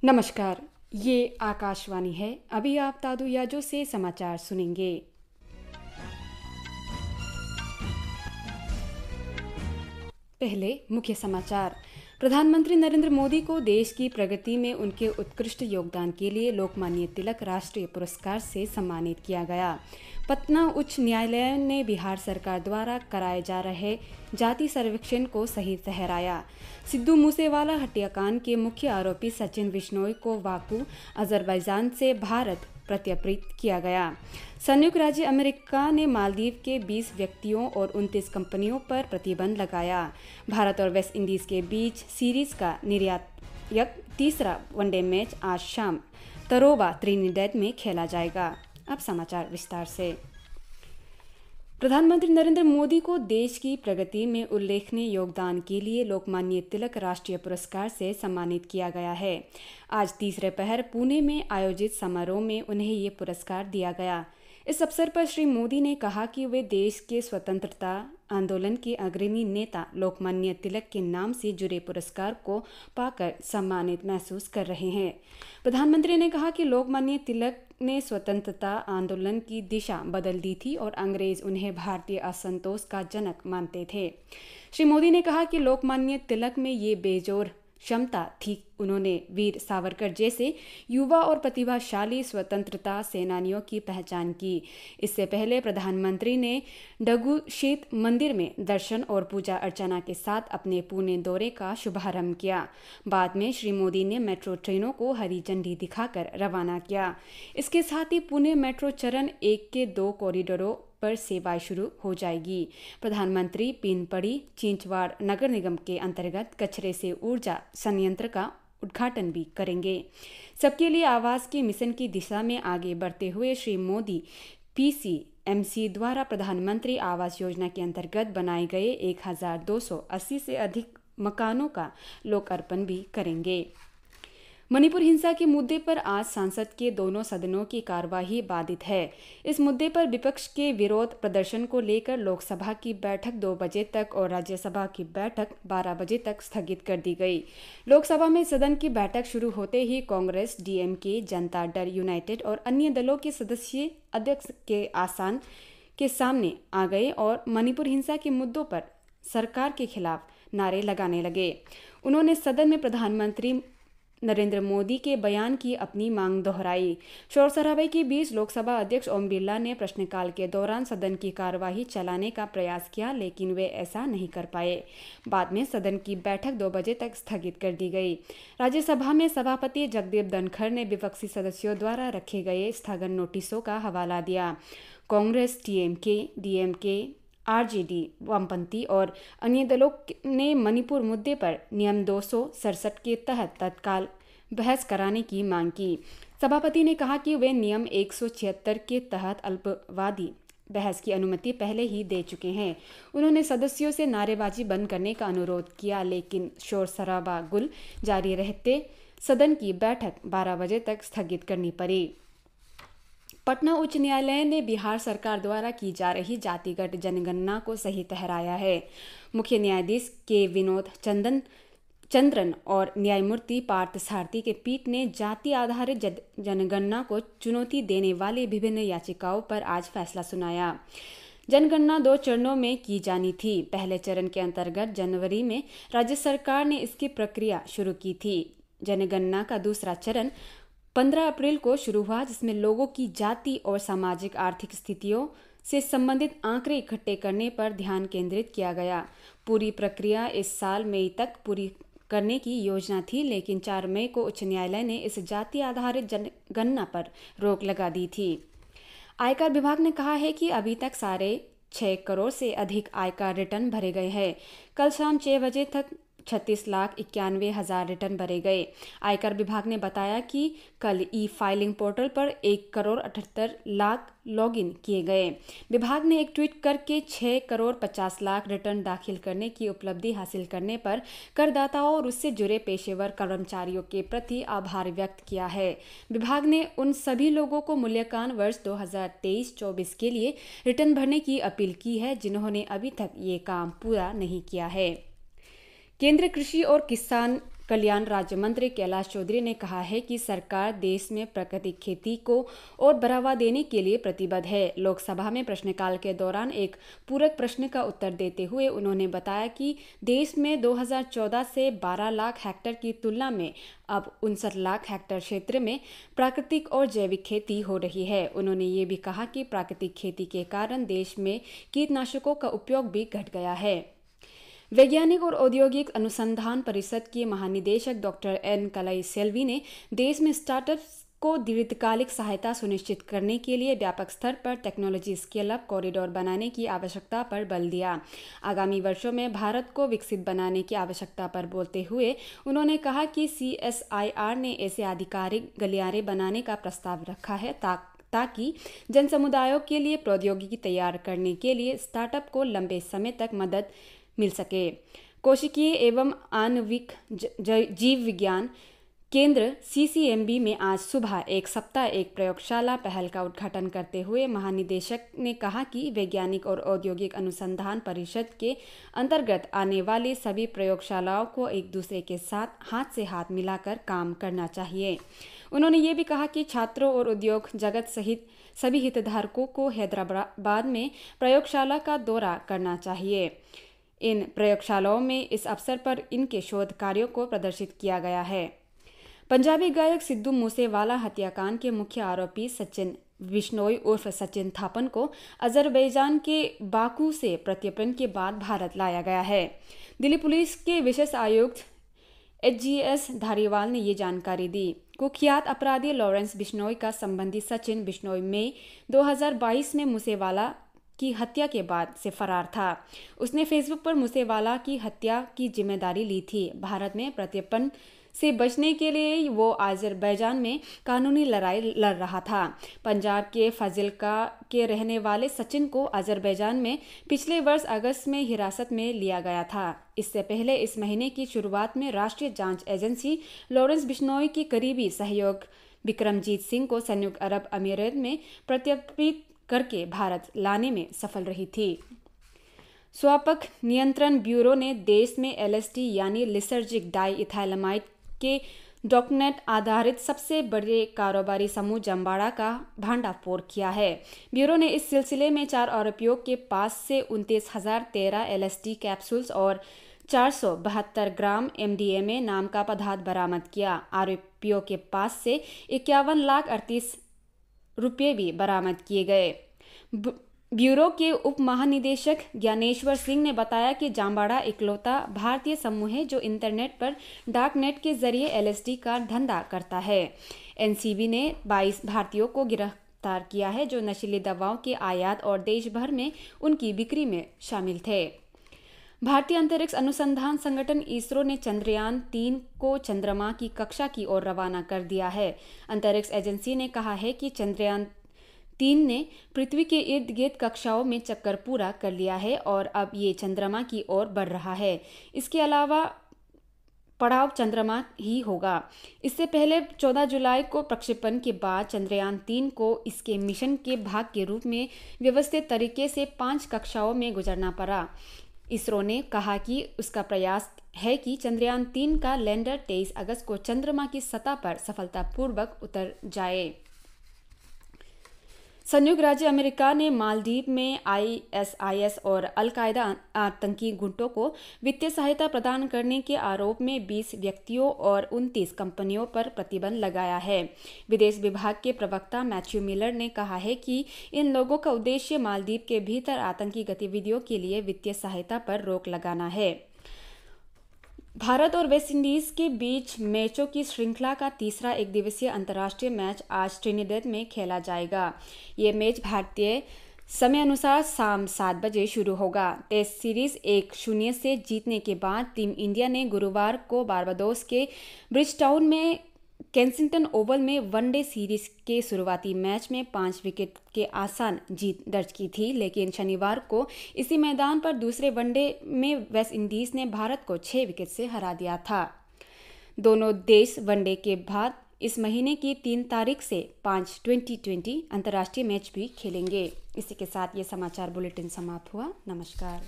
नमस्कार, ये आकाशवाणी है। अभी आप तादू याजो से समाचार सुनेंगे। पहले मुख्य समाचार। प्रधानमंत्री नरेंद्र मोदी को देश की प्रगति में उनके उत्कृष्ट योगदान के लिए लोकमान्य तिलक राष्ट्रीय पुरस्कार से सम्मानित किया गया। पटना उच्च न्यायालय ने बिहार सरकार द्वारा कराए जा रहे जाति सर्वेक्षण को सही ठहराया। सिद्धू मूसेवाला हत्याकांड के मुख्य आरोपी सचिन बिश्नोई को बाकू, अजरबैजान से भारत प्रत्यर्पित किया गया। संयुक्त राज्य अमेरिका ने मालदीव के 20 व्यक्तियों और 29 कंपनियों पर प्रतिबंध लगाया। भारत और वेस्ट इंडीज के बीच सीरीज का निर्णायक तीसरा वनडे मैच आज शाम तरोबा त्रिनिडेड में खेला जाएगा। अब समाचार विस्तार से। प्रधानमंत्री नरेंद्र मोदी को देश की प्रगति में उल्लेखनीय योगदान के लिए लोकमान्य तिलक राष्ट्रीय पुरस्कार से सम्मानित किया गया है। आज तीसरे पहर पुणे में आयोजित समारोह में उन्हें ये पुरस्कार दिया गया। इस अवसर पर श्री मोदी ने कहा कि वे देश के स्वतंत्रता आंदोलन के अग्रणी नेता लोकमान्य तिलक के नाम से जुड़े पुरस्कार को पाकर सम्मानित महसूस कर रहे हैं। प्रधानमंत्री ने कहा कि लोकमान्य तिलक ने स्वतंत्रता आंदोलन की दिशा बदल दी थी और अंग्रेज उन्हें भारतीय असंतोष का जनक मानते थे। श्री मोदी ने कहा कि लोकमान्य तिलक में ये बेजोड़ क्षमता थी। उन्होंने वीर सावरकर जैसे युवा और प्रतिभाशाली स्वतंत्रता सेनानियों की पहचान की। इससे पहले प्रधानमंत्री ने डगुशीत मंदिर में दर्शन और पूजा अर्चना के साथ अपने पुणे दौरे का शुभारंभ किया। बाद में श्री मोदी ने मेट्रो ट्रेनों को हरी झंडी दिखाकर रवाना किया। इसके साथ ही पुणे मेट्रो चरण 1 के 2 कॉरिडोरों पर सेवाएं शुरू हो जाएगी। प्रधानमंत्री पीनपड़ी चिंचवाड़ नगर निगम के अंतर्गत कचरे से ऊर्जा संयंत्र का उद्घाटन भी करेंगे। सबके लिए आवास के मिशन की दिशा में आगे बढ़ते हुए श्री मोदी पीसीएमसी द्वारा प्रधानमंत्री आवास योजना के अंतर्गत बनाए गए 1280 से अधिक मकानों का लोकार्पण भी करेंगे। मणिपुर हिंसा के मुद्दे पर आज संसद के दोनों सदनों की कार्यवाही बाधित है। इस मुद्दे पर विपक्ष के विरोध प्रदर्शन को लेकर लोकसभा की बैठक 2 बजे तक और राज्यसभा की बैठक 12 बजे तक स्थगित कर दी गई। लोकसभा में सदन की बैठक शुरू होते ही कांग्रेस, डीएमके, जनता दल यूनाइटेड और अन्य दलों के सदस्य अध्यक्ष के आसन के सामने आ गए और मणिपुर हिंसा के मुद्दों पर सरकार के खिलाफ नारे लगाने लगे। उन्होंने सदन में प्रधानमंत्री नरेंद्र मोदी के बयान की अपनी मांग दोहराई। शोर शराबे के बीच लोकसभा अध्यक्ष ओम बिरला ने प्रश्नकाल के दौरान सदन की कार्यवाही चलाने का प्रयास किया, लेकिन वे ऐसा नहीं कर पाए। बाद में सदन की बैठक 2 बजे तक स्थगित कर दी गई। राज्यसभा में सभापति जगदीप धनखड़ ने विपक्षी सदस्यों द्वारा रखे गए स्थगन नोटिसों का हवाला दिया। कांग्रेस, टीएमके, डीएमके, आरजेडी, वामपंथी और अन्य दलों ने मणिपुर मुद्दे पर नियम 267 के तहत तत्काल बहस कराने की मांग की। सभापति ने कहा कि वे नियम 176 के तहत अल्पवादी बहस की अनुमति पहले ही दे चुके हैं। उन्होंने सदस्यों से नारेबाजी बंद करने का अनुरोध किया, लेकिन शोर शराबा गुल जारी रहते सदन की बैठक 12 बजे तक स्थगित करनी पड़ी। पटना उच्च न्यायालय ने बिहार सरकार द्वारा की जा रही जातिगत जनगणना को सही ठहराया है। मुख्य न्यायाधीश के विनोद चंद्रन और न्यायमूर्ति पार्थ सारथी के पीठ ने जाति आधारित जनगणना को चुनौती देने वाली विभिन्न याचिकाओं पर आज फैसला सुनाया। जनगणना 2 चरणों में की जानी थी। पहले चरण के अंतर्गत जनवरी में राज्य सरकार ने इसकी प्रक्रिया शुरू की थी। जनगणना का दूसरा चरण 15 अप्रैल को शुरू हुआ, जिसमें लोगों की जाति और सामाजिक आर्थिक स्थितियों से संबंधित आंकड़े इकट्ठे करने पर ध्यान केंद्रित किया गया। पूरी प्रक्रिया इस साल मई तक पूरी करने की योजना थी, लेकिन 4 मई को उच्च न्यायालय ने इस जाति आधारित जनगणना पर रोक लगा दी थी। आयकर विभाग ने कहा है कि अभी तक 6.5 करोड़ से अधिक आयकर रिटर्न भरे गए हैं। कल शाम 6 बजे तक 36,91,000 रिटर्न भरे गए। आयकर विभाग ने बताया कि कल ई फाइलिंग पोर्टल पर 1,78,00,000 लॉगिन किए गए। विभाग ने एक ट्वीट करके 6,50,00,000 रिटर्न दाखिल करने की उपलब्धि हासिल करने पर करदाताओं और उससे जुड़े पेशेवर कर्मचारियों के प्रति आभार व्यक्त किया है। विभाग ने उन सभी लोगों को मूल्यांकन वर्ष 2023-24 के लिए रिटर्न भरने की अपील की है जिन्होंने अभी तक ये काम पूरा नहीं किया है। केंद्रीय कृषि और किसान कल्याण राज्य मंत्री कैलाश चौधरी ने कहा है कि सरकार देश में प्राकृतिक खेती को और बढ़ावा देने के लिए प्रतिबद्ध है। लोकसभा में प्रश्नकाल के दौरान एक पूरक प्रश्न का उत्तर देते हुए उन्होंने बताया कि देश में 2014 से 12 लाख हेक्टेयर की तुलना में अब 59 लाख हेक्टेयर क्षेत्र में प्राकृतिक और जैविक खेती हो रही है। उन्होंने ये भी कहा कि प्राकृतिक खेती के कारण देश में कीटनाशकों का उपयोग भी घट गया है। वैज्ञानिक और औद्योगिक अनुसंधान परिषद के महानिदेशक डॉक्टर एन कलाई सेल्वी ने देश में स्टार्टअप्स को दीर्घकालिक सहायता सुनिश्चित करने के लिए व्यापक स्तर पर टेक्नोलॉजी स्केल अप कॉरिडोर बनाने की आवश्यकता पर बल दिया। आगामी वर्षों में भारत को विकसित बनाने की आवश्यकता पर बोलते हुए उन्होंने कहा कि CSIR ने ऐसे आधिकारिक गलियारे बनाने का प्रस्ताव रखा है ताकि जन समुदायों के लिए प्रौद्योगिकी तैयार करने के लिए स्टार्टअप को लंबे समय तक मदद मिल सके। कोशिकीय एवं आणविक जीव विज्ञान केंद्र CCMB में आज सुबह एक सप्ताह एक प्रयोगशाला पहल का उद्घाटन करते हुए महानिदेशक ने कहा कि वैज्ञानिक और औद्योगिक अनुसंधान परिषद के अंतर्गत आने वाली सभी प्रयोगशालाओं को एक दूसरे के साथ हाथ से हाथ मिलाकर काम करना चाहिए। उन्होंने ये भी कहा कि छात्रों और उद्योग जगत सहित सभी हितधारकों को हैदराबाद में प्रयोगशाला का दौरा करना चाहिए। इन प्रयोगशालाओं में इस अवसर पर इनके शोध कार्यों को प्रदर्शित किया गया है। पंजाबी गायक सिद्धू मूसेवाला हत्याकांड के मुख्य आरोपी सचिन बिश्नोई उर्फ सचिन थापन को अजरबैजान के बाकू से प्रत्यर्पण के बाद भारत लाया गया है। दिल्ली पुलिस के विशेष आयुक्त HGS धारीवाल ने ये जानकारी दी। कुख्यात अपराधी लॉरेंस बिश्नोई का संबंधी सचिन बिश्नोई मई 2022 में मूसेवाला की हत्या के बाद से फरार था। उसने फेसबुक पर मूसेवाला की हत्या की जिम्मेदारी ली थी। भारत में प्रत्यर्पण से बचने के लिए वो अजरबैजान में कानूनी लड़ाई लड़ रहा था। पंजाब के फाजिल्का के रहने वाले सचिन को अजरबैजान में पिछले वर्ष अगस्त में हिरासत में लिया गया था। इससे पहले इस महीने की शुरुआत में राष्ट्रीय जांच एजेंसी लॉरेंस बिश्नोई की करीबी सहयोग बिक्रमजीत सिंह को संयुक्त अरब अमीरात में प्रत्यर्पित करके भारत लाने में सफल रही थी। स्वापक नियंत्रण ब्यूरो ने देश में LSD यानी लिसर्जिक डाई इथाइलामाइड के डॉकनेट आधारित सबसे बड़े कारोबारी समूह जम्बाड़ा का भंडाफोड़ किया है। ब्यूरो ने इस सिलसिले में 4 आरोपियों के पास से 29,013 LSD कैप्सूल्स और 472 ग्राम MDMA नाम का पदार्थ बरामद किया। आरोपियों के पास से 51,38,00,000 रुपये भी बरामद किए गए। ब्यूरो के उप महानिदेशक ज्ञानेश्वर सिंह ने बताया कि जामबाड़ा इकलौता भारतीय समूह है जो इंटरनेट पर डार्क नेट के जरिए LSD का धंधा करता है। NCB ने 22 भारतीयों को गिरफ्तार किया है जो नशीली दवाओं के आयात और देश भर में उनकी बिक्री में शामिल थे। भारतीय अंतरिक्ष अनुसंधान संगठन इसरो ने चंद्रयान 3 को चंद्रमा की कक्षा की ओर रवाना कर दिया है। अंतरिक्ष एजेंसी ने कहा है कि चंद्रयान 3 ने पृथ्वी के इर्द गिर्द कक्षाओं में चक्कर पूरा कर लिया है और अब ये चंद्रमा की ओर बढ़ रहा है। इसके अलावा पड़ाव चंद्रमा ही होगा। इससे पहले 14 जुलाई को प्रक्षेपण के बाद चंद्रयान 3 को इसके मिशन के भाग के रूप में व्यवस्थित तरीके से 5 कक्षाओं में गुजरना पड़ा। इसरो ने कहा कि उसका प्रयास है कि चंद्रयान 3 का लैंडर 23 अगस्त को चंद्रमा की सतह पर सफलतापूर्वक उतर जाए। संयुक्त राज्य अमेरिका ने मालदीव में ISIS और अल-कायदा आतंकी गुटों को वित्तीय सहायता प्रदान करने के आरोप में 20 व्यक्तियों और 29 कंपनियों पर प्रतिबंध लगाया है। विदेश विभाग के प्रवक्ता मैथ्यू मिलर ने कहा है कि इन लोगों का उद्देश्य मालदीव के भीतर आतंकी गतिविधियों के लिए वित्तीय सहायता पर रोक लगाना है। भारत और वेस्टइंडीज के बीच मैचों की श्रृंखला का तीसरा एकदिवसीय अंतर्राष्ट्रीय मैच आज ट्रिनिडेड में खेला जाएगा। ये मैच भारतीय समय अनुसार शाम 7 बजे शुरू होगा। टेस्ट सीरीज 1-0 से जीतने के बाद टीम इंडिया ने गुरुवार को बारबाडोस के ब्रिजटाउन में केंसिंगटन ओवल में वनडे सीरीज के शुरुआती मैच में 5 विकेट के आसान जीत दर्ज की थी, लेकिन शनिवार को इसी मैदान पर दूसरे वनडे में वेस्टइंडीज ने भारत को 6 विकेट से हरा दिया था। दोनों देश वनडे के बाद इस महीने की 3 तारीख से 5 2020 अंतर्राष्ट्रीय मैच भी खेलेंगे। इसी के साथ ये समाचार बुलेटिन समाप्त हुआ। नमस्कार।